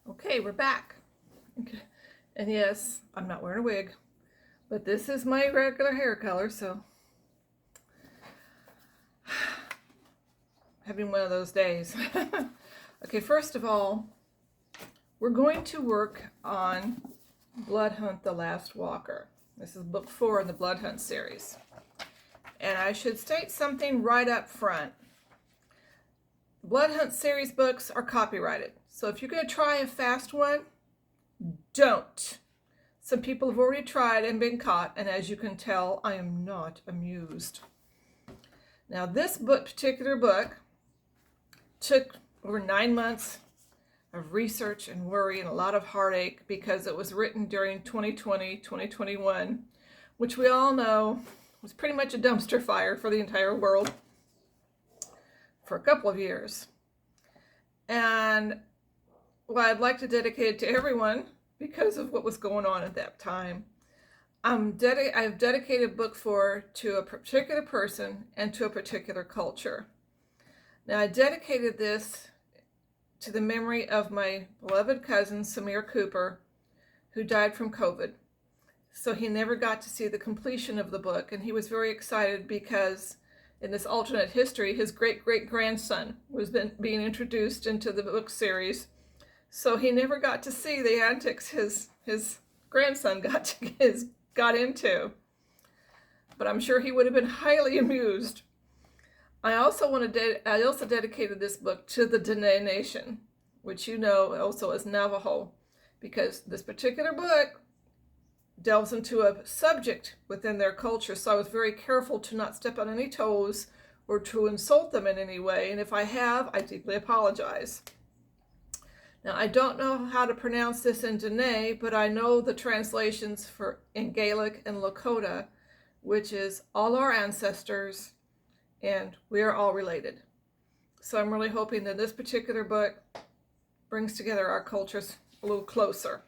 Okay, we're back. Okay. And yes, I'm not wearing a wig, but this is my regular hair color, so having one of those days. Okay, first of all, we're going to work on Blood Hunt the Last Walker. This is book 4 in the Blood Hunt series. And I should state something right up front. Blood Hunt series books are copyrighted. So if you're going to try a fast one, don't. Some people have already tried and been caught, and as you can tell, I am not amused. Now, this particular book took over 9 months of research and worry and a lot of heartache because it was written during 2020, 2021, which we all know was pretty much a dumpster fire for the entire world for a couple of years. And well, I'd like to dedicate it to everyone because of what was going on at that time. I've dedicated book 4 to a particular person and to a particular culture. Now, I dedicated this to the memory of my beloved cousin, Samir Cooper, who died from COVID. So he never got to see the completion of the book, and he was very excited because in this alternate history, his great-great-grandson was being introduced into the book series. So he never got to see the antics his grandson got into. But I'm sure he would have been highly amused. I also dedicated this book to the Dene Nation, which you know also as Navajo, because this particular book delves into a subject within their culture, so I was very careful to not step on any toes or to insult them in any way, and if I have, I deeply apologize. Now, I don't know how to pronounce this in Dene, but I know the translations in Gaelic and Lakota, which is all our ancestors, and we are all related. So I'm really hoping that this particular book brings together our cultures a little closer.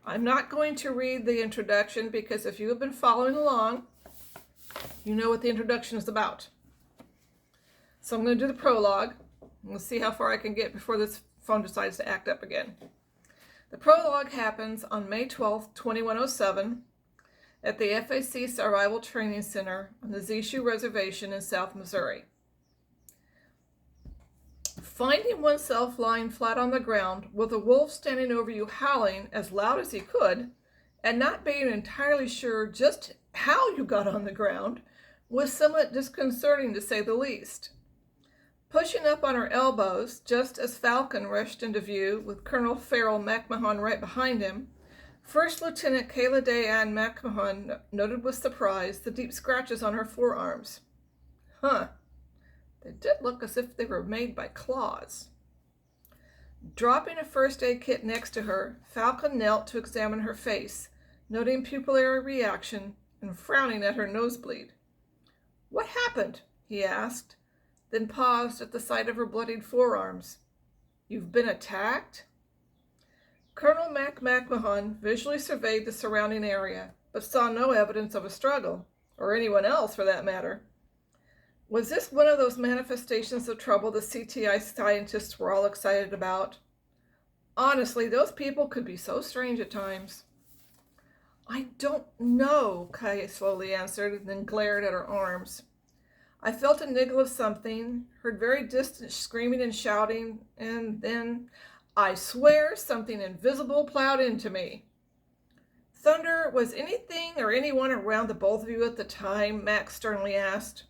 I'm not going to read the introduction because if you have been following along, you know what the introduction is about. So I'm going to do the prologue. We'll see how far I can get before this phone decides to act up again. The prologue happens on May 12th, 2107 at the FAC Survival Training Center on the Zishu Reservation in South Missouri. Finding oneself lying flat on the ground with a wolf standing over you howling as loud as he could and not being entirely sure just how you got on the ground was somewhat disconcerting to say the least. Pushing up on her elbows, just as Falcon rushed into view with Colonel Farrell McMahon right behind him, First Lieutenant Kayla Day-Ann McMahon noted with surprise the deep scratches on her forearms. Huh, they did look as if they were made by claws. Dropping a first aid kit next to her, Falcon knelt to examine her face, noting pupillary reaction and frowning at her nosebleed. "What happened?" he asked, then paused at the sight of her bloodied forearms. "You've been attacked?" Colonel McMahon visually surveyed the surrounding area, but saw no evidence of a struggle, or anyone else for that matter. Was this one of those manifestations of trouble the CTI scientists were all excited about? Honestly, those people could be so strange at times. "I don't know," Kay slowly answered, and then glared at her arms. "I felt a niggle of something, heard very distant screaming and shouting, and then, I swear, something invisible plowed into me." "Thunder, was anything or anyone around the both of you at the time?" Max sternly asked.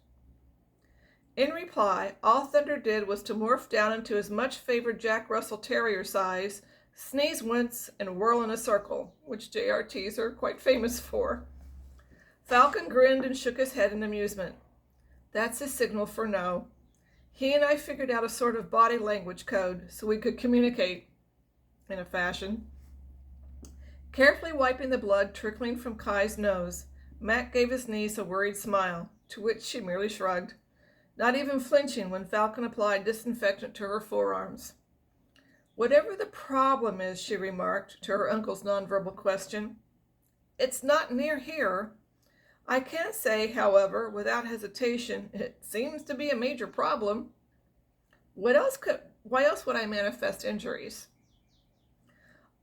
In reply, all Thunder did was to morph down into his much-favored Jack Russell Terrier size, sneeze once, and whirl in a circle, which JRTs are quite famous for. Falcon grinned and shook his head in amusement. "That's a signal for no. He and I figured out a sort of body language code so we could communicate, in a fashion." Carefully wiping the blood trickling from Kai's nose, Mac gave his niece a worried smile, to which she merely shrugged, not even flinching when Falcon applied disinfectant to her forearms. "Whatever the problem is," she remarked to her uncle's nonverbal question, "it's not near here. I can say, however, without hesitation, it seems to be a major problem. Why else would I manifest injuries?"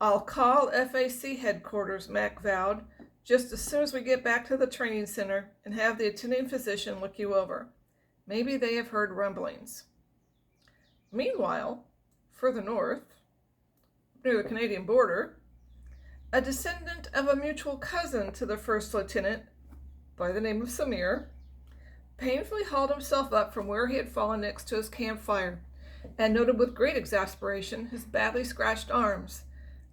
I'll call FAC headquarters, Mac vowed, just as soon as we get back to the training center and have the attending physician look you over. Maybe they have heard rumblings. Meanwhile, further north, near the Canadian border, a descendant of a mutual cousin to the first lieutenant, by the name of Samir, painfully hauled himself up from where he had fallen next to his campfire and noted with great exasperation his badly scratched arms,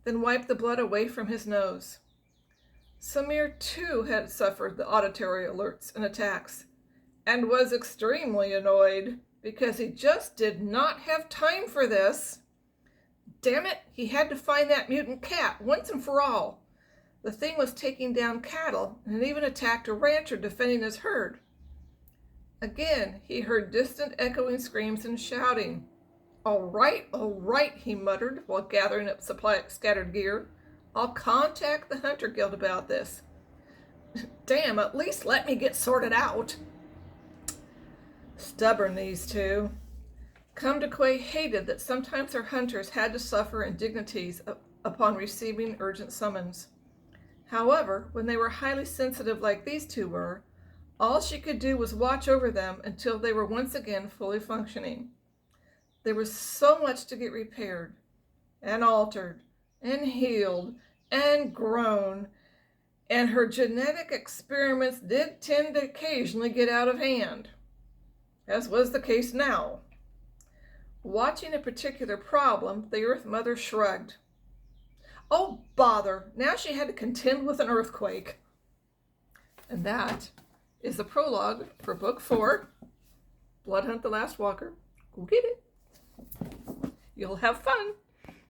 then wiped the blood away from his nose. Samir, too, had suffered the auditory alerts and attacks, and was extremely annoyed because he just did not have time for this. Damn it, he had to find that mutant cat once and for all. The thing was taking down cattle and had even attacked a rancher defending his herd. Again, he heard distant echoing screams and shouting. All right, he muttered while gathering up scattered gear. I'll contact the Hunter Guild about this. Damn, at least let me get sorted out. Stubborn, these two. Kumdakwe hated that sometimes her hunters had to suffer indignities upon receiving urgent summons. However, when they were highly sensitive like these two were, all she could do was watch over them until they were once again fully functioning. There was so much to get repaired, and altered, and healed, and grown, and her genetic experiments did tend to occasionally get out of hand, as was the case now. Watching a particular problem, the Earth Mother shrugged. Oh, bother! Now she had to contend with an earthquake. And that is the prologue for Book 4, Bloodhunt the Last Walker. Go get it. You'll have fun.